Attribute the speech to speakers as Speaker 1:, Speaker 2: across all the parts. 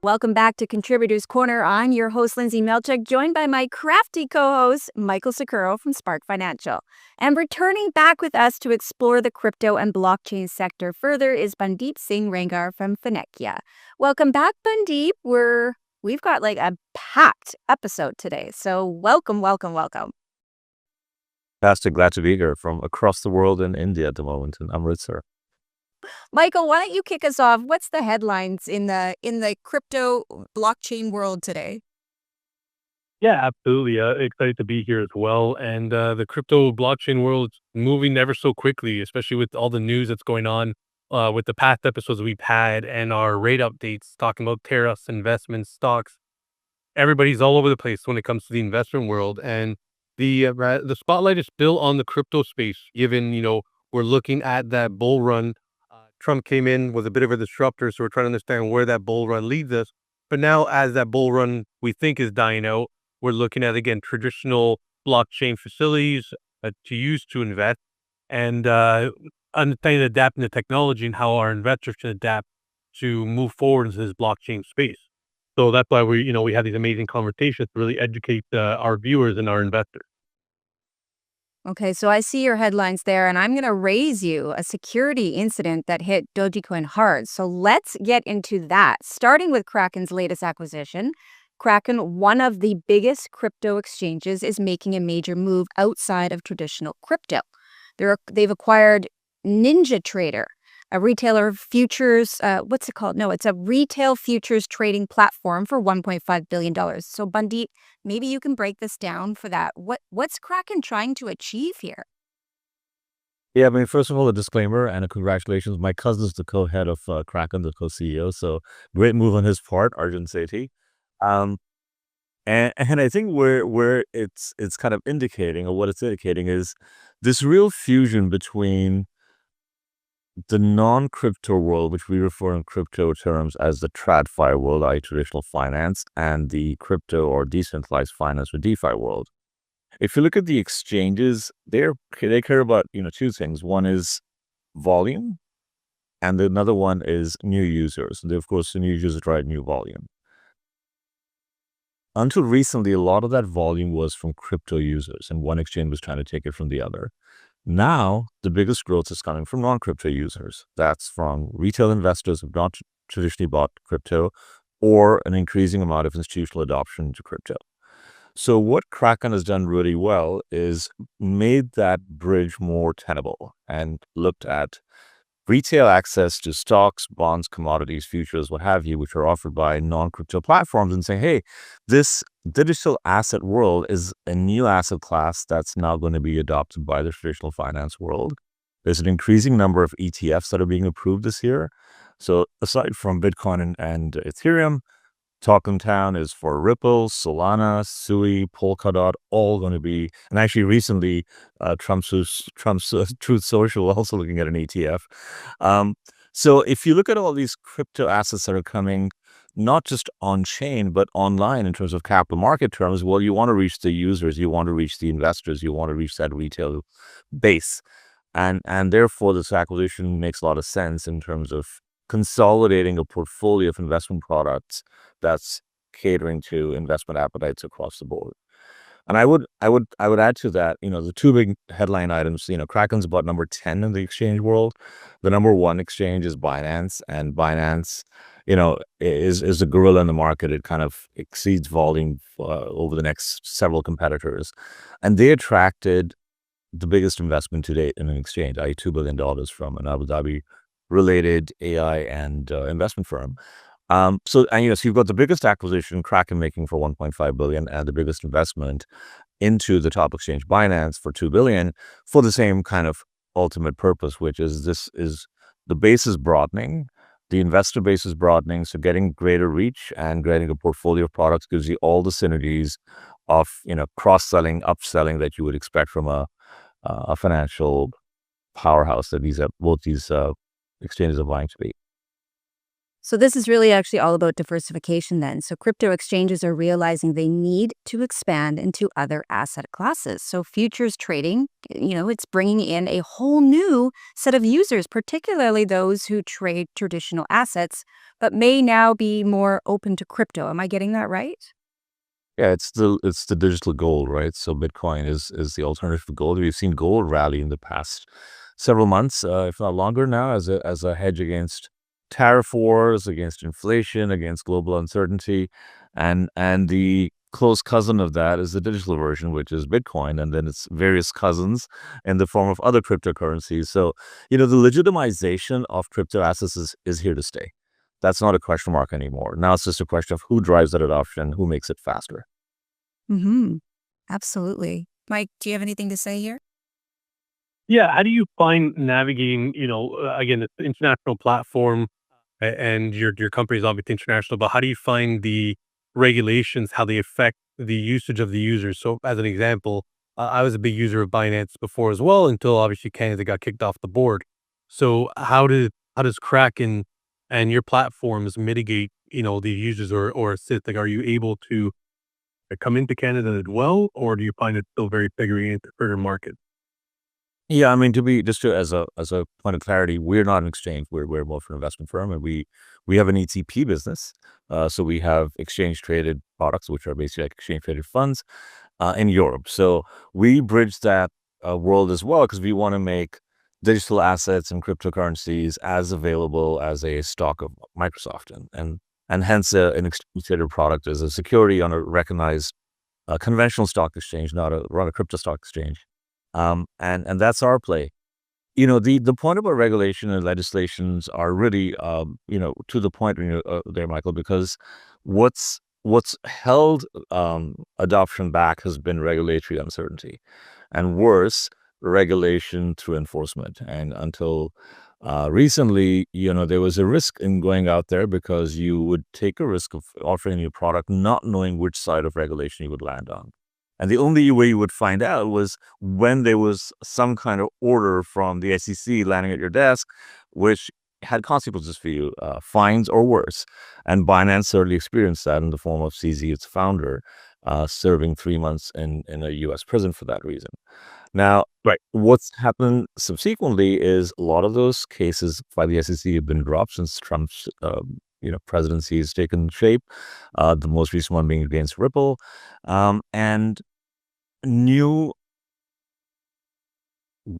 Speaker 1: Welcome back to Contributors Corner. I'm your host, Lindsay Melchick, joined by my crafty co-host, Michael Sakuro from Spark Financial. And returning back with us to explore the crypto and blockchain sector further is Bundeep Singh Rangar from Finekia. Welcome back, Bundeep. We've got like a packed episode today, so welcome.
Speaker 2: Fantastic. Glad to be here from across the world in India at the moment in Amritsar.
Speaker 1: Michael, why don't you kick us off? What's the headlines in the crypto blockchain world today?
Speaker 3: Yeah, absolutely. Excited to be here as well. And the crypto blockchain world is moving ever so quickly, especially with all the news that's going on with the past episodes we've had and our rate updates talking about tariffs, investments, stocks. Everybody's all over the place when it comes to the investment world. And the spotlight is still on the crypto space, given, we're looking at that bull run. Trump came in, was a bit of a disruptor, so we're trying to understand where that bull run leads us. But now, as that bull run we think is dying out, we're looking at, again, traditional blockchain facilities to use to invest and understanding adapting the technology and how our investors can adapt to move forward into this blockchain space. So that's why we have these amazing conversations to really educate our viewers and our investors.
Speaker 1: Okay, so I see your headlines there, and I'm going to raise you a security incident that hit Dogecoin hard. So let's get into that, starting with Kraken's latest acquisition. Kraken, one of the biggest crypto exchanges, is making a major move outside of traditional crypto. They've acquired NinjaTrader, a retailer of futures. What's it called? No, it's a retail futures trading platform for $1.5 billion. So Bundeep, maybe you can break this down for that. What's Kraken trying to achieve here?
Speaker 2: Yeah, I mean, first of all, a disclaimer and a congratulations. My cousin's the co-head of Kraken, the co-CEO. So great move on his part, Arjun Sethi. Um, and I think where it's kind of indicating, or what it's indicating, is this real fusion between the non-crypto world, which we refer in crypto terms as the TradFi world, i.e. traditional finance, and the crypto or decentralized finance or DeFi world. If you look at the exchanges, they care about two things. One is volume, and another one is new users. And of course, the new users drive new volume. Until recently, a lot of that volume was from crypto users, and one exchange was trying to take it from the other. Now, the biggest growth is coming from non-crypto users. That's from retail investors who have not traditionally bought crypto, or an increasing amount of institutional adoption to crypto. So what Kraken has done really well is made that bridge more tenable and looked at retail access to stocks, bonds, commodities, futures, what have you, which are offered by non-crypto platforms, and say, hey, this digital asset world is a new asset class that's now going to be adopted by the traditional finance world. There's an increasing number of ETFs that are being approved this year. So aside from Bitcoin and Ethereum, Talk in Town is for Ripple, Solana, Sui, Polkadot, all going to be. And actually, recently, Trump's Truth Social also looking at an ETF. So if you look at all these crypto assets that are coming, not just on chain but online in terms of capital market terms, well, you want to reach the users, you want to reach the investors, you want to reach that retail base, and therefore this acquisition makes a lot of sense in terms of consolidating a portfolio of investment products that's catering to investment appetites across the board. And I would add to that, the two big headline items, Kraken's about number 10 in the exchange world. The number one exchange is Binance, and Binance, is a gorilla in the market. It kind of exceeds volume over the next several competitors. And they attracted the biggest investment to date in an exchange, i.e. $2 billion from an Abu Dhabi related AI and investment firm. So you've got the biggest acquisition, Kraken, making for $1.5 billion, and the biggest investment into the top exchange, Binance, for $2 billion, for the same kind of ultimate purpose, which is the base is broadening, the investor base is broadening, so getting greater reach and getting a portfolio of products gives you all the synergies of cross-selling, upselling that you would expect from a financial powerhouse that both these exchanges are vying to be.
Speaker 1: So this is really actually all about diversification then. So crypto exchanges are realizing they need to expand into other asset classes. So futures trading, it's bringing in a whole new set of users, particularly those who trade traditional assets, but may now be more open to crypto. Am I getting that right?
Speaker 2: Yeah, it's the digital gold, right? So Bitcoin is the alternative to gold. We've seen gold rally in the past several months, if not longer now, as a hedge against tariff wars, against inflation, against global uncertainty, and the close cousin of that is the digital version, which is Bitcoin, and then its various cousins in the form of other cryptocurrencies. So, the legitimization of crypto assets is here to stay. That's not a question mark anymore. Now it's just a question of who drives that adoption, who makes it faster.
Speaker 1: Mm-hmm. Absolutely. Mike, do you have anything to say here?
Speaker 3: Yeah, how do you find navigating, again, it's an international platform and your company is obviously international, but how do you find the regulations, how they affect the usage of the users? So as an example, I was a big user of Binance before as well until obviously Canada got kicked off the board. So how does Kraken and your platforms mitigate, the users or assist? Like, are you able to come into Canada as well, or do you find it still very segregated to certain markets?
Speaker 2: Yeah, I mean, to be just to as a point of clarity, we're not an exchange. We're more of an investment firm, and we have an ETP business. So we have exchange traded products, which are basically like exchange traded funds in Europe. So we bridge that world as well because we want to make digital assets and cryptocurrencies as available as a stock of Microsoft, and hence an exchange traded product is a security on a recognized conventional stock exchange, not a crypto stock exchange. And that's our play. The point about regulation and legislations are really, to the point there, Michael, because what's held adoption back has been regulatory uncertainty, and worse, regulation through enforcement. And until recently, there was a risk in going out there because you would take a risk of offering a new product, not knowing which side of regulation you would land on. And the only way you would find out was when there was some kind of order from the SEC landing at your desk, which had consequences for you, fines or worse. And Binance certainly experienced that in the form of CZ, its founder, serving 3 months in a U.S. prison for that reason. Now,
Speaker 3: Right.
Speaker 2: what's happened subsequently is a lot of those cases by the SEC have been dropped since Trump's presidency has taken shape. The most recent one being against Ripple, and new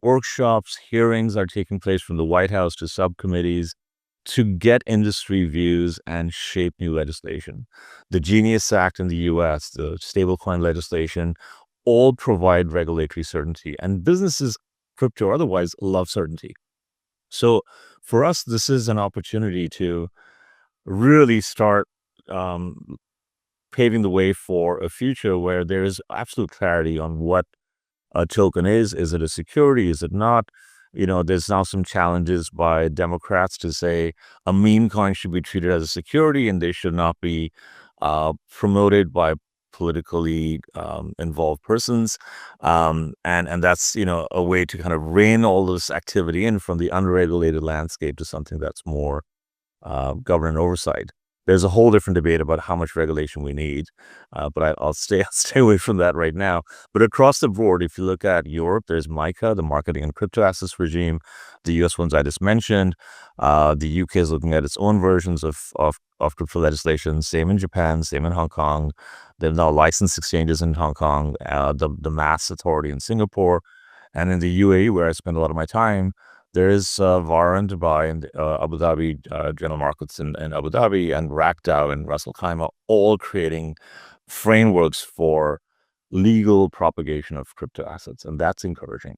Speaker 2: workshops, hearings are taking place from the White House to subcommittees to get industry views and shape new legislation. The Genius Act in the US, the stablecoin legislation, all provide regulatory certainty. And businesses, crypto or otherwise, love certainty. So for us, this is an opportunity to really start um, paving the way for a future where there is absolute clarity on what a token is. Is it a security? Is it not? There's now some challenges by Democrats to say a meme coin should be treated as a security and they should not be promoted by politically involved persons. And that's, a way to kind of rein all this activity in from the unregulated landscape to something that's more government oversight. There's a whole different debate about how much regulation we need, but I'll stay away from that right now. But across the board, if you look at Europe, there's MiCA, the marketing and crypto assets regime, the U.S. ones I just mentioned. The U.K. is looking at its own versions of crypto legislation. Same in Japan, same in Hong Kong. There are now licensed exchanges in Hong Kong, the Mass Authority in Singapore, and in the UAE, where I spend a lot of my time. There is VAR in Dubai and Abu Dhabi, General Markets in Abu Dhabi, and RACDAO and Ras Al Khaimah, all creating frameworks for legal propagation of crypto assets, and that's encouraging.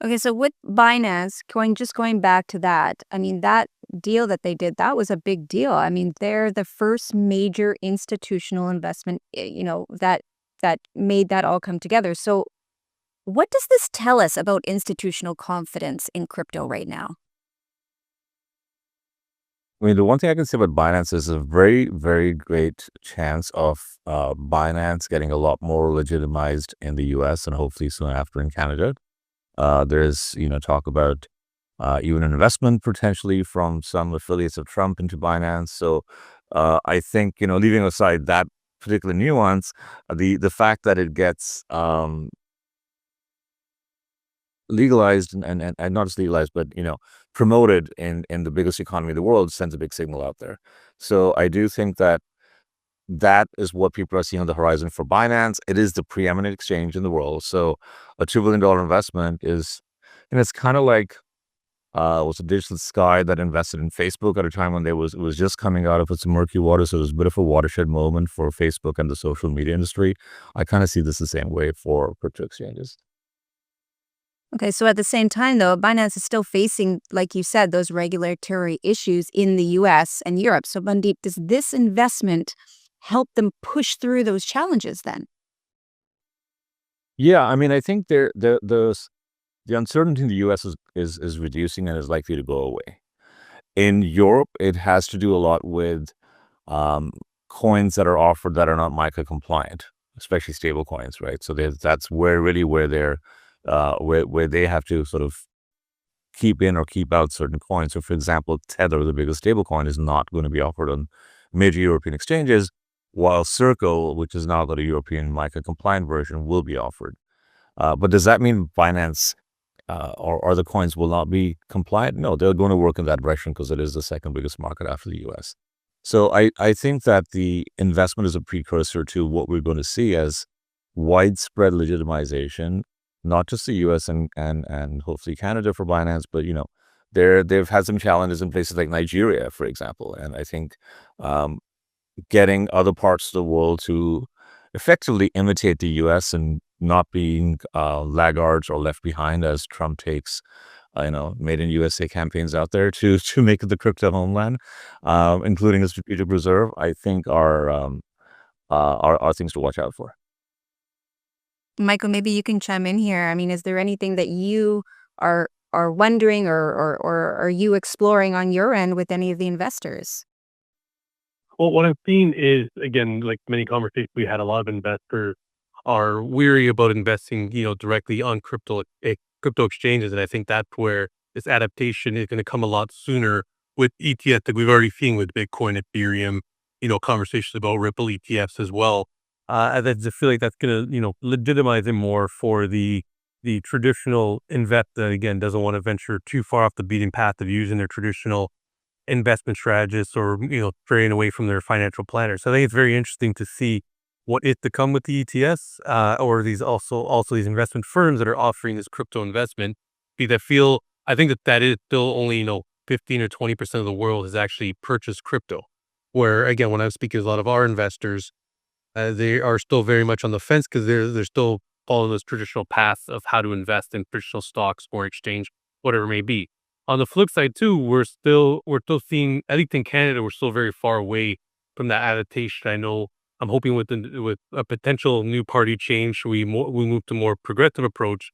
Speaker 1: Okay, so with Binance, going back to that, I mean, that deal that they did, that was a big deal. I mean, they're the first major institutional investment, that made that all come together. So what does this tell us about institutional confidence in crypto right now?
Speaker 2: I mean, the one thing I can say about Binance is a very, very great chance of Binance getting a lot more legitimized in the US and hopefully soon after in Canada. There's, talk about even an investment potentially from some affiliates of Trump into Binance. So I think, leaving aside that particular nuance, the fact that it gets legalized and not just legalized, but promoted in the biggest economy in the world sends a big signal out there. So I do think that is what people are seeing on the horizon for Binance. It is the preeminent exchange in the world. So a $2 billion investment is, and it's kind of like was a Digital Sky that invested in Facebook at a time when it was just coming out of its murky water. So it was a bit of a watershed moment for Facebook and the social media industry. I kind of see this the same way for crypto exchanges.
Speaker 1: Okay, so at the same time, though, Binance is still facing, like you said, those regulatory issues in the US and Europe. So, Bundeep, does this investment help them push through those challenges then?
Speaker 2: Yeah, I mean, I think the uncertainty in the US is reducing and is likely to go away. In Europe, it has to do a lot with um, coins that are offered that are not MiCA compliant, especially stable coins, right? So that's where they're where they have to sort of keep in or keep out certain coins. So, for example, Tether, the biggest stable coin, is not going to be offered on major European exchanges, while Circle, which is now the European MiCA compliant version, will be offered. But does that mean Binance or other coins will not be compliant? No, they're going to work in that direction because it is the second biggest market after the US. So I think that the investment is a precursor to what we're going to see as widespread legitimization, not just the US and hopefully Canada for Binance, but they've had some challenges in places like Nigeria, for example. And I think um, getting other parts of the world to effectively imitate the US and not being laggards or left behind as Trump takes, made in USA campaigns out there to make it the crypto homeland, including a strategic reserve, I think are things to watch out for.
Speaker 1: Michael, maybe you can chime in here. I mean, is there anything that you are wondering or are you exploring on your end with any of the investors?
Speaker 3: Well, what I've seen is, again, like many conversations we had, a lot of investors are weary about investing, directly on crypto exchanges, and I think that's where this adaptation is going to come a lot sooner with ETFs that we've already seen with Bitcoin, Ethereum, conversations about Ripple ETFs as well. And I just feel like that's going to, legitimize it more for the traditional investor that again doesn't want to venture too far off the beaten path of using their traditional investment strategists or straying away from their financial planners. So I think it's very interesting to see what is to come with the ETS or these also these investment firms that are offering this crypto investment. Because I think that is still only 15 or 20% of the world has actually purchased crypto. Where again, when I'm speaking to a lot of our investors, they are still very much on the fence because they're still following those traditional paths of how to invest in traditional stocks or exchange, whatever it may be. On the flip side too, we're still seeing, at least in Canada, we're still very far away from that adaptation. I know I'm hoping with a potential new party change, we move to more progressive approach.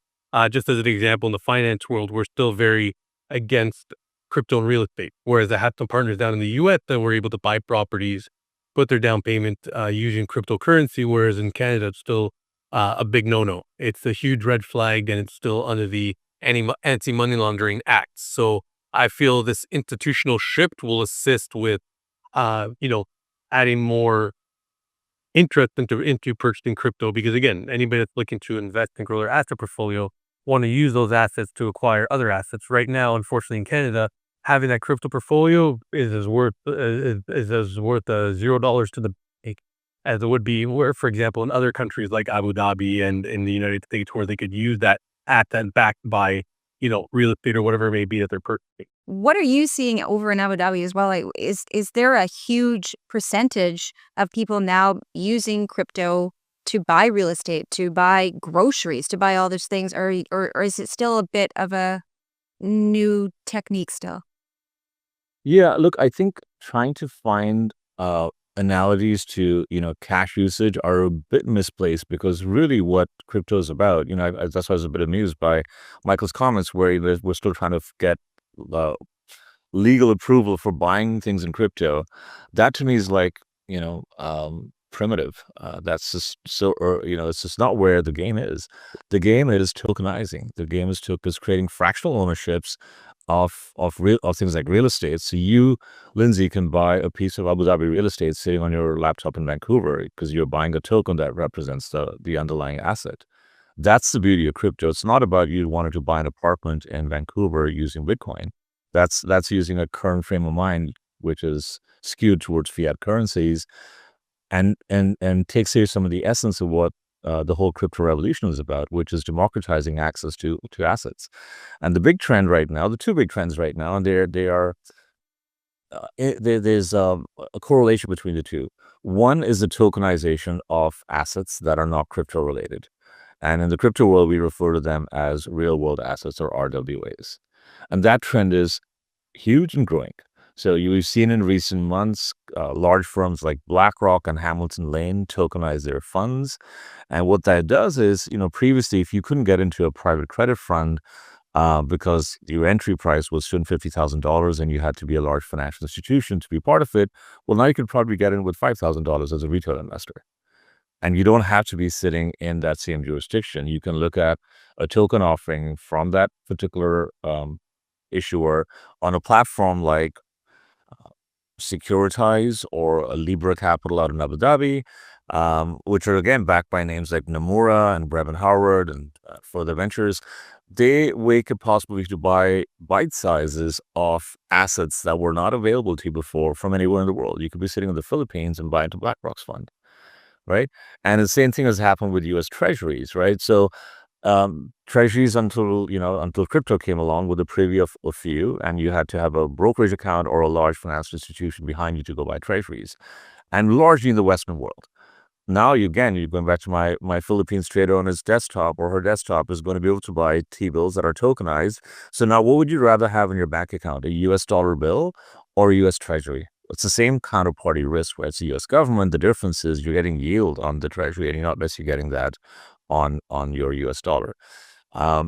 Speaker 3: Just as an example, in the finance world, we're still very against crypto and real estate. Whereas I have some partners down in the US that were able to buy properties, put their down payment using cryptocurrency, whereas in Canada it's still a big no-no. It's a huge red flag, and it's still under the anti-money laundering acts. So I feel this institutional shift will assist with, adding more interest into purchasing crypto. Because again, anybody that's looking to invest and grow their asset portfolio want to use those assets to acquire other assets. Right now, unfortunately, in Canada, having that crypto portfolio is as worth $0 to the bank as it would be where, for example, in other countries like Abu Dhabi and in the United States, where they could use that asset backed by real estate or whatever it may be that they're purchasing.
Speaker 1: What are you seeing over in Abu Dhabi as well? Like, is there a huge percentage of people now using crypto to buy real estate, to buy groceries, to buy all those things, or is it still a bit of a new technique still?
Speaker 2: Yeah, look, I think trying to find analogies to cash usage are a bit misplaced because really what crypto is about, that's why I was a bit amused by Michael's comments where we're still trying to get uh, legal approval for buying things in crypto. That to me is like primitive. That's just so it's just not where the game is. The game is tokenizing. The game is creating fractional ownerships of things like real estate. So you, Lindsay, can buy a piece of Abu Dhabi real estate sitting on your laptop in Vancouver because you're buying a token that represents the underlying asset. That's the beauty of crypto. It's not about you wanting to buy an apartment in Vancouver using Bitcoin. That's using a current frame of mind which is skewed towards fiat currencies, and takes here some of the essence of what the whole crypto revolution is about, which is democratizing access to assets. And the big trend right now, the two big trends right now, and there's a correlation between the two. One is the tokenization of assets that are not crypto related. And in the crypto world, we refer to them as real world assets, or RWAs. And that trend is huge and growing. So we've seen in recent months, large firms like BlackRock and Hamilton Lane tokenize their funds. And what that does is, previously, if you couldn't get into a private credit fund because your entry price was $250,000 and you had to be a large financial institution to be part of it, well, now you could probably get in with $5,000 as a retail investor. And you don't have to be sitting in that same jurisdiction. You can look at a token offering from that particular issuer on a platform like Securitize or a Libra Capital out in Abu Dhabi, which are again backed by names like Nomura and Brevan Howard and further ventures. They make it possible for you to buy bite sizes of assets that were not available to you before from anywhere in the world. You could be sitting in the Philippines and buy into BlackRock's fund, right? And the same thing has happened with U.S. Treasuries, right? So treasuries until crypto came along with a preview of a few, and you had to have a brokerage account or a large financial institution behind you to go buy treasuries, and largely in the Western world. Now, you're going back to my Philippines trader on his desktop or her desktop is going to be able to buy T-bills that are tokenized. So now what would you rather have in your bank account, a US dollar bill or a US treasury? It's the same counterparty risk where it's the US government. The difference is you're getting yield on the treasury and you're not necessarily getting that on your US dollar.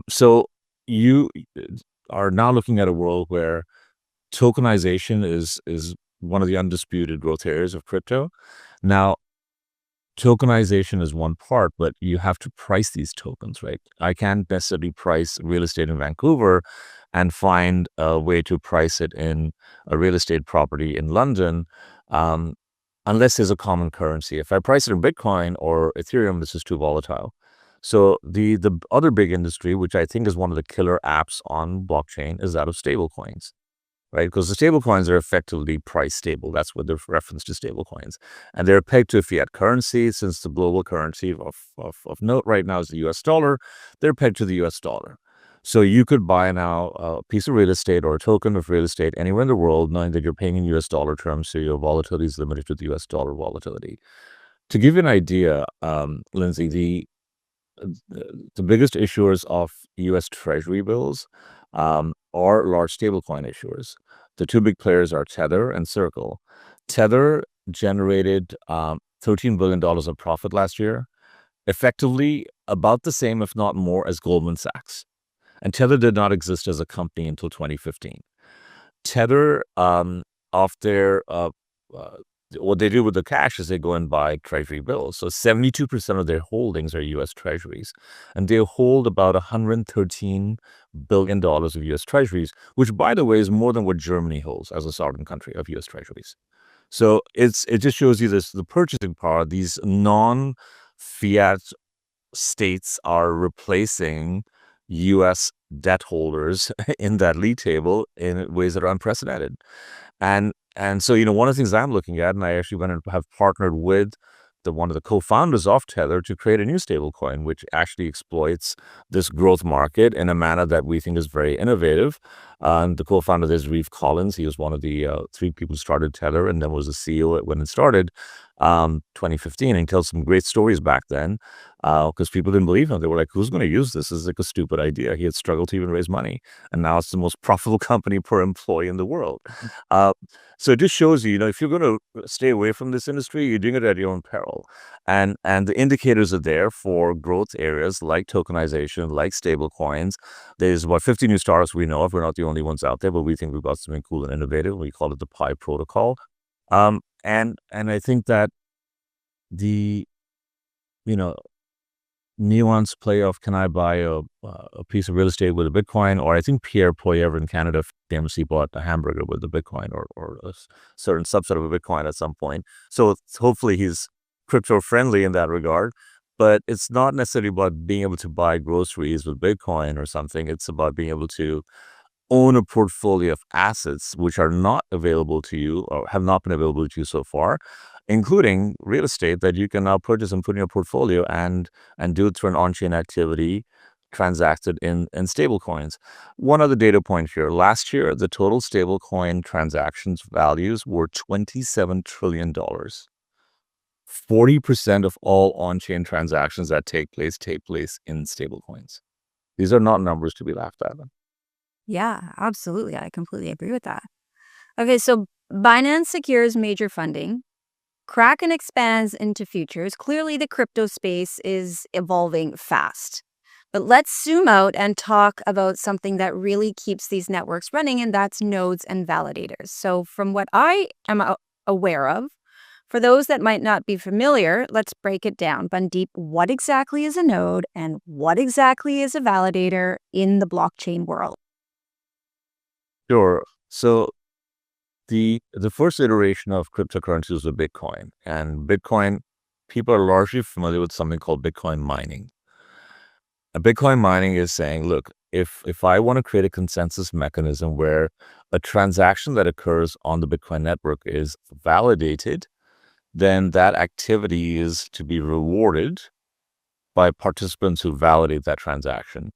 Speaker 2: So you are now looking at a world where tokenization is one of the undisputed growth areas of crypto. Now, tokenization is one part, but you have to price these tokens, right? I can't necessarily price real estate in Vancouver and find a way to price it in a real estate property in London unless there's a common currency. If I price it in Bitcoin or Ethereum, this is too volatile. So the other big industry, which I think is one of the killer apps on blockchain, is that of stablecoins, right? Because the stablecoins are effectively price stable. That's what they're reference to stablecoins. And they're pegged to a fiat currency. Since the global currency of note right now is the US dollar, they're pegged to the US dollar. So you could buy now a piece of real estate or a token of real estate anywhere in the world, knowing that you're paying in US dollar terms, so your volatility is limited to the US dollar volatility. To give you an idea, Lindsay, the biggest issuers of U.S. Treasury bills are large stablecoin issuers. The two big players are Tether and Circle. Tether generated $13 billion of profit last year, effectively about the same, if not more, as Goldman Sachs. And Tether did not exist as a company until 2015. Tether, off their what they do with the cash is they go and buy treasury bills. So 72% of their holdings are U.S. treasuries. And they hold about $113 billion of U.S. treasuries, which, by the way, is more than what Germany holds as a sovereign country of U.S. treasuries. So it just shows you the purchasing power. These non-fiat states are replacing U.S. debt holders in that league table in ways that are unprecedented. And so, one of the things I'm looking at, and I actually went and have partnered with one of the co-founders of Tether to create a new stablecoin, which actually exploits this growth market in a manner that we think is very innovative. The co-founder is Reeve Collins. He was one of the three people who started Tether and then was the CEO when it started, 2015. And he tells some great stories back then because people didn't believe him. They were like, who's going to use this? This is like a stupid idea. He had struggled to even raise money. And now it's the most profitable company per employee in the world. So it just shows you, if you're going to stay away from this industry, you're doing it at your own peril. And the indicators are there for growth areas like tokenization, like stable coins. There's about 50 new startups we know of. We're not the only ones out there, but we think we've got something cool and innovative. We call it the Pi protocol. And I think that the nuanced play of can I buy a piece of real estate with a Bitcoin, or I think Pierre Poilievre in Canada famously bought a hamburger with a Bitcoin or certain subset of a Bitcoin at some point. So hopefully he's crypto friendly in that regard. But it's not necessarily about being able to buy groceries with Bitcoin or something. It's about being able to own a portfolio of assets which are not available to you or have not been available to you so far, including real estate that you can now purchase and put in your portfolio and do it through an on-chain activity transacted in stable coins. One other data point here. Last year, the total stable coin transactions values were $27 trillion. 40% of all on-chain transactions that take place in stable coins. These are not numbers to be laughed at.
Speaker 1: Yeah, absolutely. I completely agree with that. Okay, so Binance secures major funding. Kraken expands into futures. Clearly, the crypto space is evolving fast. But let's zoom out and talk about something that really keeps these networks running, and that's nodes and validators. So, from what I am aware of, for those that might not be familiar, let's break it down. Bundeep, what exactly is a node and what exactly is a validator in the blockchain world?
Speaker 2: Sure. So the first iteration of cryptocurrency was the Bitcoin. And Bitcoin, people are largely familiar with something called Bitcoin mining. Bitcoin mining is saying, look, if I want to create a consensus mechanism where a transaction that occurs on the Bitcoin network is validated, then that activity is to be rewarded by participants who validate that transaction.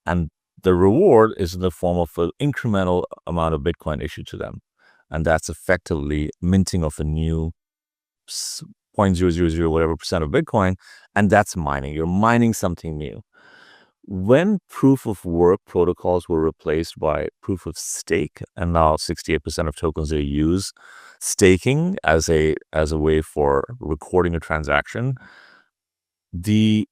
Speaker 2: And the reward is in the form of an incremental amount of Bitcoin issued to them. And that's effectively minting of a new 0.000 whatever percent of Bitcoin. And that's mining. You're mining something new. When proof of work protocols were replaced by proof of stake, and now 68% of tokens they use staking as a way for recording a transaction, the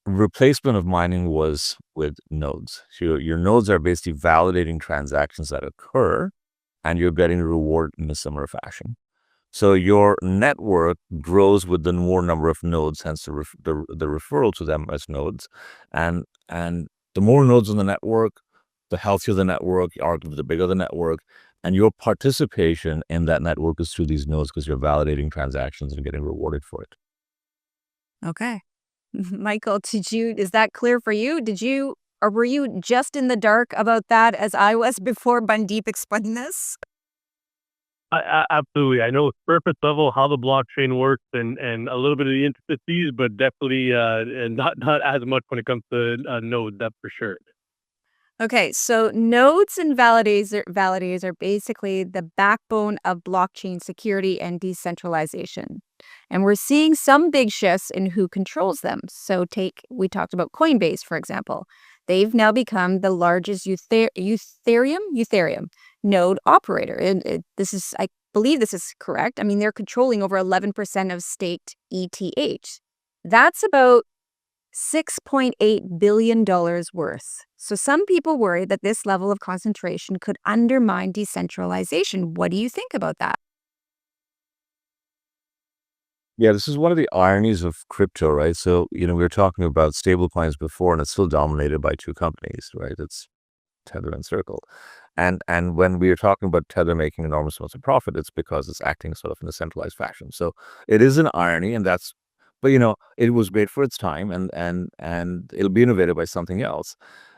Speaker 2: replacement of mining was with nodes. So your nodes are basically validating transactions that occur, and you're getting rewarded in a similar fashion. So your network grows with the more number of nodes, hence the referral to them as nodes. And the more nodes on the network, the healthier the network, arguably the bigger the network. And your participation in that network is through these nodes because you're validating transactions and getting rewarded for it.
Speaker 1: Okay. Michael, is that clear for you? Or were you just in the dark about that as I was before Bundeep explained this?
Speaker 3: Absolutely. I know surface level how the blockchain works and a little bit of the intricacies, but definitely and not as much when it comes to nodes. That's for sure.
Speaker 1: Okay, so nodes and validators are basically the backbone of blockchain security and decentralization. And we're seeing some big shifts in who controls them. So we talked about Coinbase, for example. They've now become the largest Ethereum node operator. And I believe this is correct. I mean, they're controlling over 11% of staked ETH. That's about $6.8 billion worth. So some people worry that this level of concentration could undermine decentralization. What do you think about that?
Speaker 2: Yeah, this is one of the ironies of crypto, right? So, we were talking about stable coins before, and it's still dominated by two companies, right? It's Tether and Circle. And when we are talking about Tether making enormous amounts of profit, it's because it's acting sort of in a centralized fashion. So it is an irony, but it was great for its time, and it'll be innovated by something else.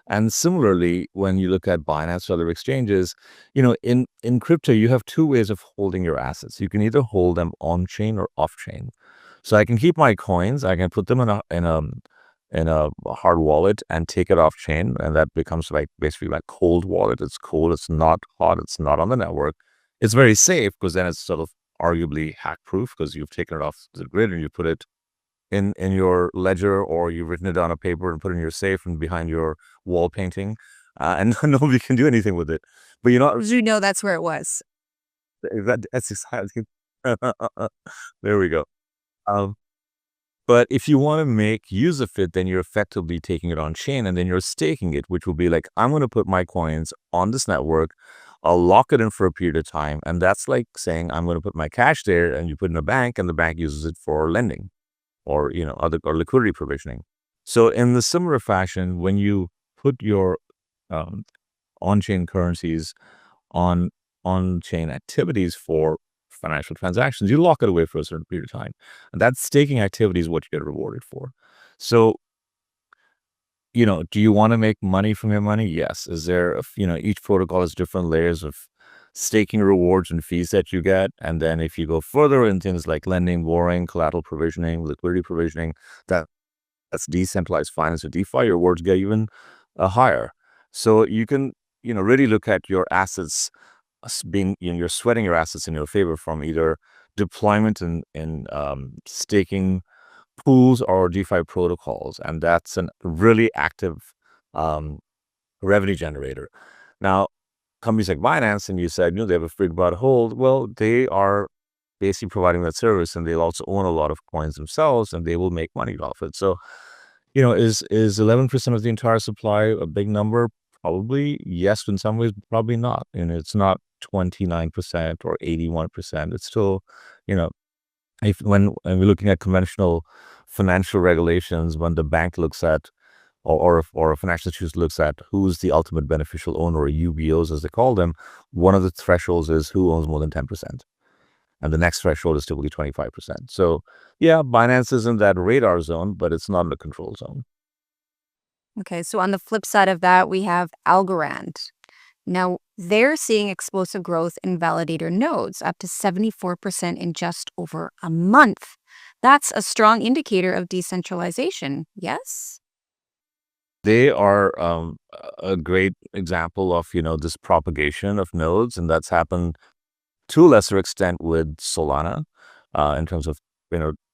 Speaker 2: And similarly, when you look at Binance or other exchanges, in crypto, you have two ways of holding your assets. You can either hold them on chain or off chain. So I can keep my coins, I can put them in a hard wallet and take it off chain, and that becomes basically like cold wallet. It's cold, it's not hot, it's not on the network. It's very safe because then it's sort of arguably hack proof because you've taken it off the grid and you put it in your ledger, or you've written it on a paper and put it in your safe and behind your wall painting, and nobody can do anything with it. But
Speaker 1: That's where it was.
Speaker 2: that's exactly there we go. Um, But if you want to make use of it, then you're effectively taking it on chain and then you're staking it, which will be like, I'm going to put my coins on this network. I'll lock it in for a period of time. And that's like saying, I'm going to put my cash there, and you put it in a bank and the bank uses it for lending or, or liquidity provisioning. So in the similar fashion, when you put your um, on-chain currencies on on-chain activities for financial transactions, you lock it away for a certain period of time. And that staking activity is what you get rewarded for. So, do you want to make money from your money? Yes. Is there, each protocol has different layers of staking rewards and fees that you get. And then if you go further in things like lending, borrowing, collateral provisioning, liquidity provisioning, that's decentralized finance or DeFi, your rewards get even higher. So you can, really look at your assets being, you're sweating your assets in your favor from either deployment and staking pools or DeFi protocols, and that's a really active um, revenue generator. Now, companies like Binance, and you said, they have a free bought hold. Well, they are basically providing that service, and they'll also own a lot of coins themselves, and they will make money off it. So, is 11% of the entire supply a big number? Probably yes. In some ways, probably not. It's not 29% or 81%. It's still, you know, if when we're looking at conventional financial regulations, when the bank looks at or a financial institution looks at who's the ultimate beneficial owner, or UBOs as they call them, one of the thresholds is who owns more than 10%. And the next threshold is typically 25%. So yeah, Binance is in that radar zone, but it's not in the control zone.
Speaker 1: Okay, so on the flip side of that, we have Algorand. Now, they're seeing explosive growth in validator nodes, up to 74% in just over a month. That's a strong indicator of decentralization, yes?
Speaker 2: They are a great example of, this propagation of nodes, and that's happened to a lesser extent with Solana, in terms of,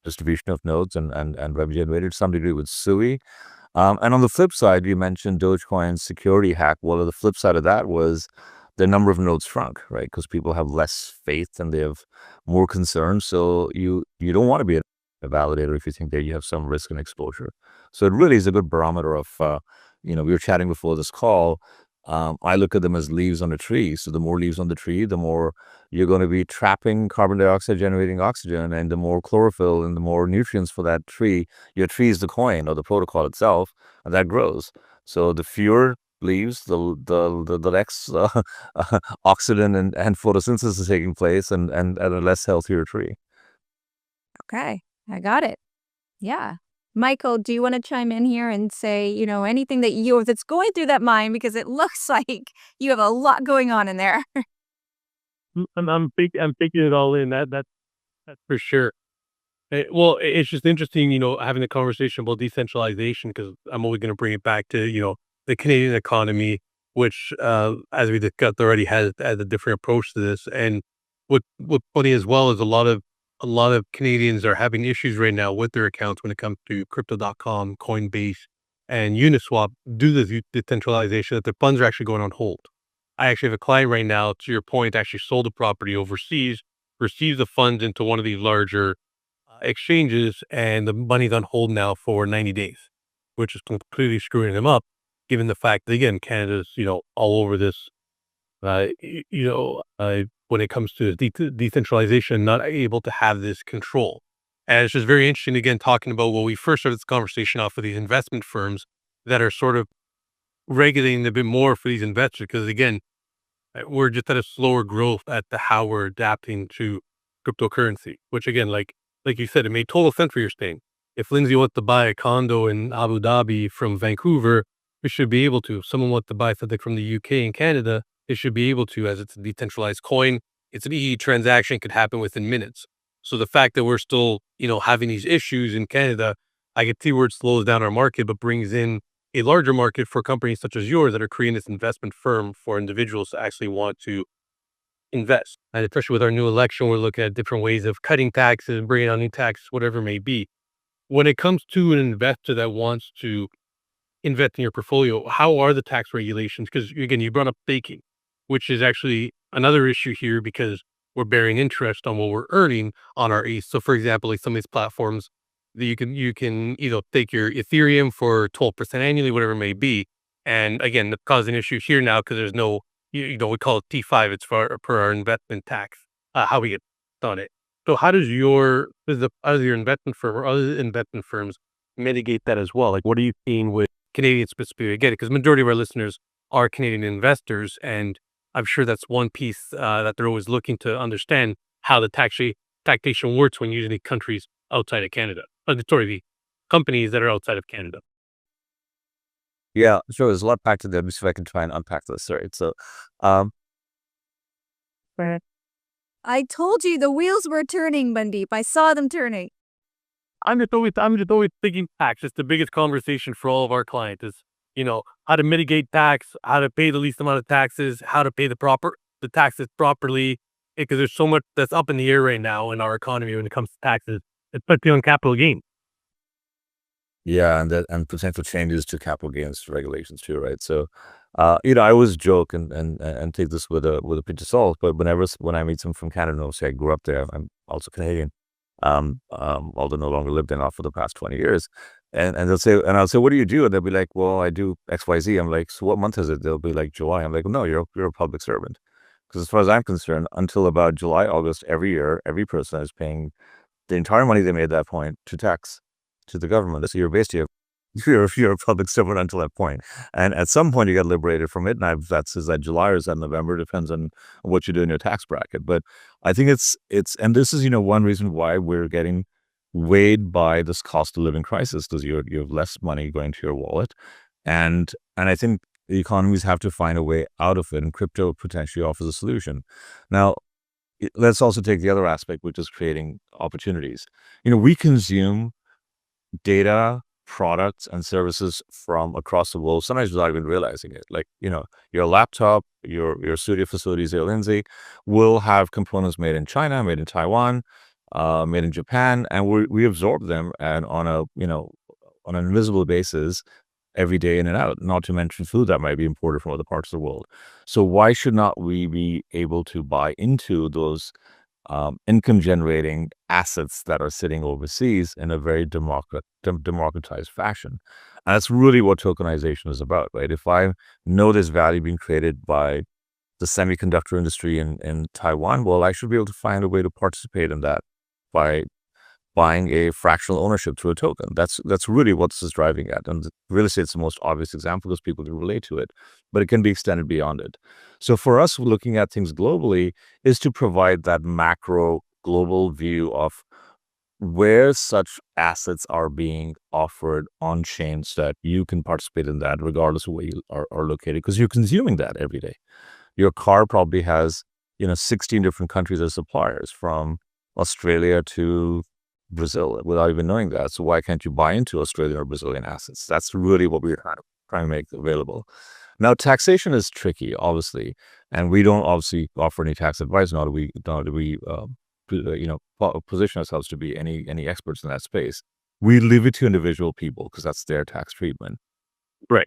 Speaker 2: distribution of nodes and revenue generated, to some degree with Sui. And on the flip side, you mentioned Dogecoin's security hack. Well, the flip side of that was the number of nodes shrunk, right? Because people have less faith and they have more concerns. So you don't want to be a validator if you think that you have some risk and exposure. So it really is a good barometer of, we were chatting before this call. I look at them as leaves on a tree. So the more leaves on the tree, the more you're going to be trapping carbon dioxide, generating oxygen, and the more chlorophyll and the more nutrients for that tree. Your tree is the coin or the protocol itself, and that grows. So the fewer leaves, the less oxygen and photosynthesis is taking place, and a less healthier tree.
Speaker 1: Okay, I got it. Yeah. Michael, do you want to chime in here and say, anything that's going through that mind, because it looks like you have a lot going on in there.
Speaker 3: I'm taking it all in. That's for sure. Well, it's just interesting, having a conversation about decentralization, because I'm always going to bring it back to, the Canadian economy, which, as we discussed already, has a different approach to this. And what's funny as well is a lot of Canadians are having issues right now with their accounts when it comes to Crypto.com, Coinbase, and Uniswap, due to the decentralization, that their funds are actually going on hold. I actually have a client right now, to your point, actually sold a property overseas, received the funds into one of these larger exchanges, and the money's on hold now for 90 days, which is completely screwing him up, given the fact that, again, Canada's, all over this, when it comes to decentralization, not able to have this control. And it's just very interesting, again, talking about, well, we first started this conversation off with these investment firms that are sort of regulating a bit more for these investors, because, again, we're just at a slower growth at the how we're adapting to cryptocurrency, which, again, like you said, it made total sense where you're staying. If Lindsay wants to buy a condo in Abu Dhabi from Vancouver, we should be able to. If someone wants to buy something from the UK and Canada, they should be able to, as it's a decentralized coin. It's an e transaction, could happen within minutes. So the fact that we're still, having these issues in Canada, I can see where it slows down our market, but brings in a larger market for companies such as yours that are creating this investment firm for individuals to actually want to invest. And especially with our new election, we're looking at different ways of cutting taxes, bringing on new taxes, whatever it may be. When it comes to an investor that wants to invest in your portfolio, how are the tax regulations? Because, again, you brought up staking, which is actually another issue here, because we're bearing interest on what we're earning on our ETH. So, for example, like some of these platforms that you can take your Ethereum for 12% annually, whatever it may be. And again, that causing issues here now, because there's no, we call it T5. It's for per our investment tax, how we get on it. So how does your investment firm or other investment firms mitigate that as well? Like, what are you seeing with Canadian specifically? I get it, because majority of our listeners are Canadian investors, and I'm sure that's one piece that they're always looking to understand how the taxation works when using the countries outside of Canada. Sorry, the companies that are outside of Canada.
Speaker 2: Yeah, sure. There's a lot packed in there. Let me see if I can try and unpack this. Right. So, um,
Speaker 1: Right. I told you the wheels were turning, Bundeep. I saw them turning.
Speaker 3: I'm just always thinking tax. It's the biggest conversation for all of our clients is, how to mitigate tax, how to pay the least amount of taxes, how to pay the taxes properly. Because there's so much that's up in the air right now in our economy when it comes to taxes, especially on capital gain.
Speaker 2: yeah, and potential changes to capital gains regulations too, right? So, I always joke and take this with a pinch of salt, but when I meet someone from Canada, obviously I grew up there. I'm also Canadian, although no longer lived there now for the past 20 years. And I'll say, what do you do? And they'll be like, well, I do XYZ. I'm like, so what month is it? They'll be like, July. I'm like, no, you're a public servant. Because as far as I'm concerned, until about July, August every year, every person is paying the entire money they made at that point to tax to the government. So you're basically you're a public servant until that point. And at some point you get liberated from it. And is that July or is that November? Depends on what you do in your tax bracket. But I think it's and this is, one reason why we're getting weighed by this cost of living crisis, because you have less money going to your wallet. And I think the economies have to find a way out of it, and crypto potentially offers a solution. Now, let's also take the other aspect, which is creating opportunities. We consume data, products, and services from across the world, sometimes without even realizing it. Like, your laptop, your studio facilities here, Lindsay, will have components made in China, made in Taiwan, made in Japan, and we absorb them and on an invisible basis every day in and out, not to mention food that might be imported from other parts of the world. So why should not we be able to buy into those income generating assets that are sitting overseas in a very democratized fashion? And that's really what tokenization is about, right? If I know there's value being created by the semiconductor industry in Taiwan, well, I should be able to find a way to participate in that by buying a fractional ownership through a token. That's really what this is driving at. And real estate's the most obvious example because people can relate to it, but it can be extended beyond it. So for us, looking at things globally is to provide that macro global view of where such assets are being offered on chains that you can participate in that regardless of where you are located, because you're consuming that every day. Your car probably has, 16 different countries as suppliers, from Australia to Brazil, without even knowing that. So why can't you buy into Australian or Brazilian assets? That's really what we're trying to make available. Now, taxation is tricky, obviously, and we don't obviously offer any tax advice. Nor do we position ourselves to be any experts in that space. We leave it to individual people because that's their tax treatment.
Speaker 3: Right.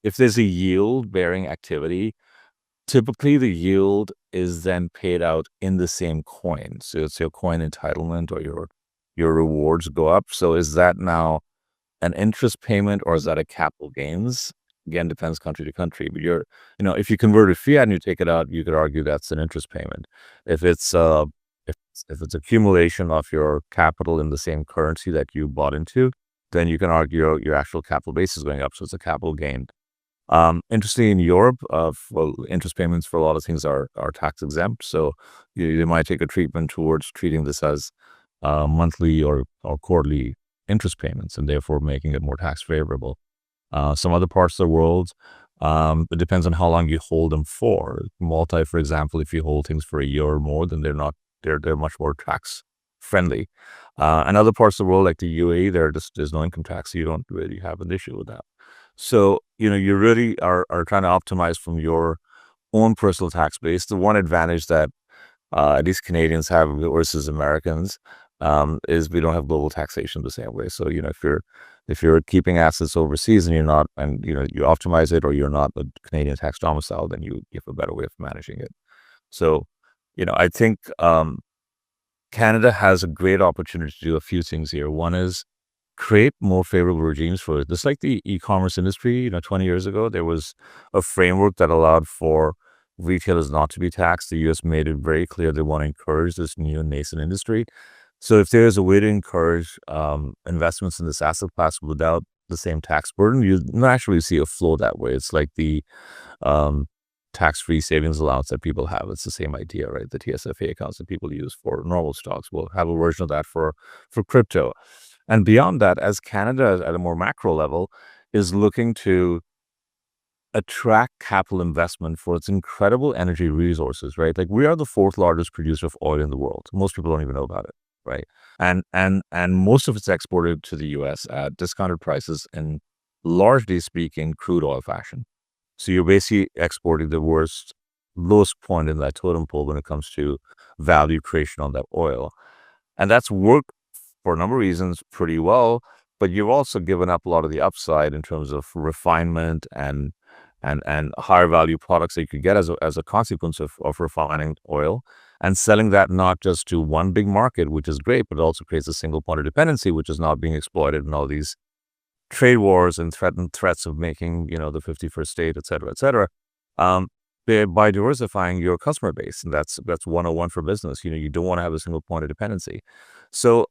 Speaker 2: If there's a yield bearing activity, typically the yield is then paid out in the same coin. So it's your coin entitlement, or your rewards go up. So is that now an interest payment, or is that a capital gains? Again, depends country to country. But if you convert to fiat and you take it out, you could argue that's an interest payment. If it's if it's accumulation of your capital in the same currency that you bought into, then you can argue your actual capital base is going up. So it's a capital gain. Interestingly, in Europe, interest payments for a lot of things are tax exempt. So they might take a treatment towards treating this as monthly or quarterly interest payments, and therefore making it more tax favorable. Some other parts of the world, it depends on how long you hold them for. Malta, for example, if you hold things for a year or more, then they're much more tax friendly. And other parts of the world, like the UAE, there's no income tax, so you don't really have an issue with that. So, you really are trying to optimize from your own personal tax base. The one advantage that at least Canadians have versus Americans is we don't have global taxation the same way. So, if you're keeping assets overseas and you optimize it, or you're not a Canadian tax domicile, then you have a better way of managing it. So, I think Canada has a great opportunity to do a few things here. One is create more favorable regimes for it. Just like the e-commerce industry, 20 years ago, there was a framework that allowed for retailers not to be taxed. The U.S. made it very clear they want to encourage this new nascent industry. So if there is a way to encourage investments in this asset class without the same tax burden, you naturally see a flow that way. It's like the um, tax-free savings allowance that people have. It's the same idea, right? The TSFA accounts that people use for normal stocks will have a version of that for crypto. And beyond that, as Canada at a more macro level is looking to attract capital investment for its incredible energy resources, right? Like we are the fourth largest producer of oil in the world. Most people don't even know about it, right? And most of it's exported to the US at discounted prices in largely speaking crude oil fashion. So you're basically exporting the lowest point in that totem pole when it comes to value creation on that oil. And that's worked for a number of reasons pretty well, but you've also given up a lot of the upside in terms of refinement and higher value products that you could get as a consequence of refining oil and selling that not just to one big market, which is great, but it also creates a single point of dependency, which is not being exploited in all these trade wars and threats of making, the 51st state, et cetera, et cetera. Um, by diversifying your customer base, and that's 101 for business. You don't want to have a single point of dependency. So,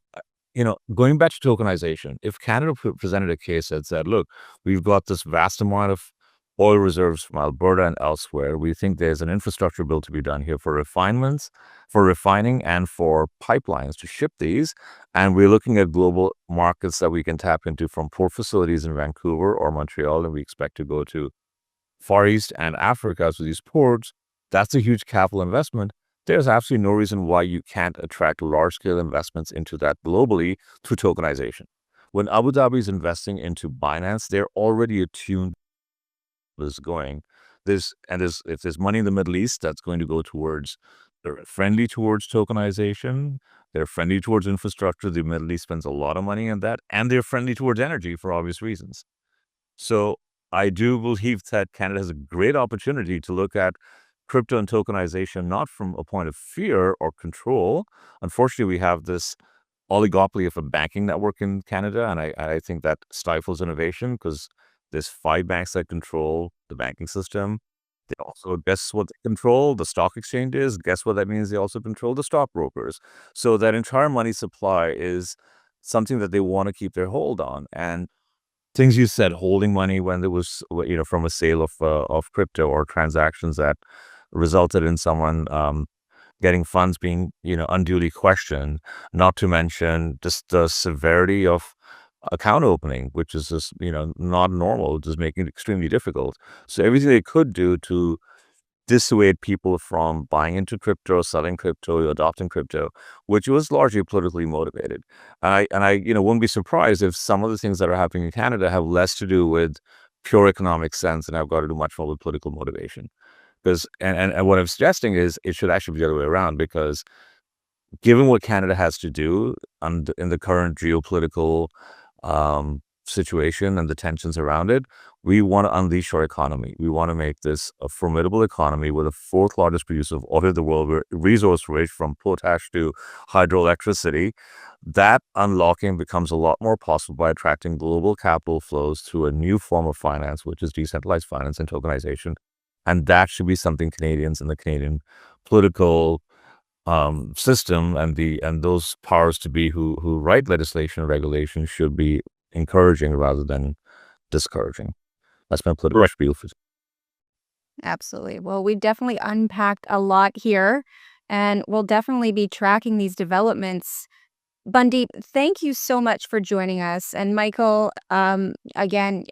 Speaker 2: going back to tokenization, if Canada presented a case that said, look, we've got this vast amount of oil reserves from Alberta and elsewhere. We think there's an infrastructure bill to be done here for refinements, for refining, and for pipelines to ship these. And we're looking at global markets that we can tap into from port facilities in Vancouver or Montreal, and we expect to go to Far East and Africa to these ports. That's a huge capital investment. There's absolutely no reason why you can't attract large-scale investments into that globally through tokenization. When Abu Dhabi is investing into Binance, they're already attuned is going. If there's money in the Middle East that's going to go towards, they're friendly towards tokenization, they're friendly towards infrastructure. The Middle East spends a lot of money on that, and they're friendly towards energy for obvious reasons. So I do believe that Canada has a great opportunity to look at crypto and tokenization, not from a point of fear or control. Unfortunately, we have this oligopoly of a banking network in Canada, and I think that stifles innovation because there's 5 banks that control the banking system. They also, guess what they control? The stock exchanges. Guess what that means? They also control the stockbrokers. So that entire money supply is something that they want to keep their hold on. And things you said, holding money when there was, from a sale of crypto or transactions that resulted in someone getting funds being, unduly questioned, not to mention just the severity of account opening, which is just, not normal, just making it extremely difficult. So everything they could do to dissuade people from buying into crypto, selling crypto, adopting crypto, which was largely politically motivated. And I wouldn't be surprised if some of the things that are happening in Canada have less to do with pure economic sense and have got to do much more with political motivation. Because and what I'm suggesting is it should actually be the other way around, because given what Canada has to do in the current geopolitical situation and the tensions around it, we want to unleash our economy. We want to make this a formidable economy. We're the fourth largest producer of oil in the world. We're resource rich from potash to hydroelectricity. That unlocking becomes a lot more possible by attracting global capital flows through a new form of finance, which is decentralized finance and tokenization. And that should be something Canadians and the Canadian political system and those powers to be who write legislation and regulation should be encouraging rather than discouraging. That's my political
Speaker 3: Right.
Speaker 2: spiel for.
Speaker 1: Absolutely. Well, we definitely unpacked a lot here, and we'll definitely be tracking these developments. Bundeep, thank you so much for joining us. And Michael, again,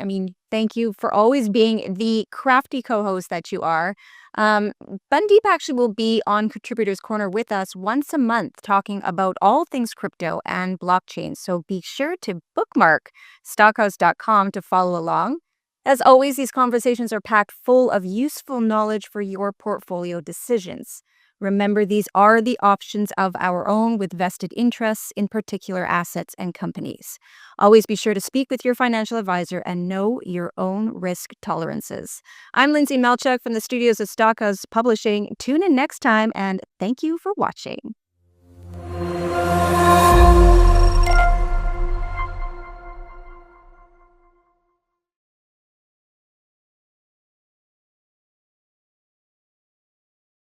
Speaker 1: thank you for always being the crafty co-host that you are. Bundeep actually will be on Contributors Corner with us once a month talking about all things crypto and blockchain. So be sure to bookmark stockhouse.com to follow along. As always, these conversations are packed full of useful knowledge for your portfolio decisions. Remember, these are the options of our own with vested interests in particular assets and companies. Always be sure to speak with your financial advisor and know your own risk tolerances. I'm Lindsay Melchuk from the studios of Stockhouse Publishing. Tune in next time, and thank you for watching.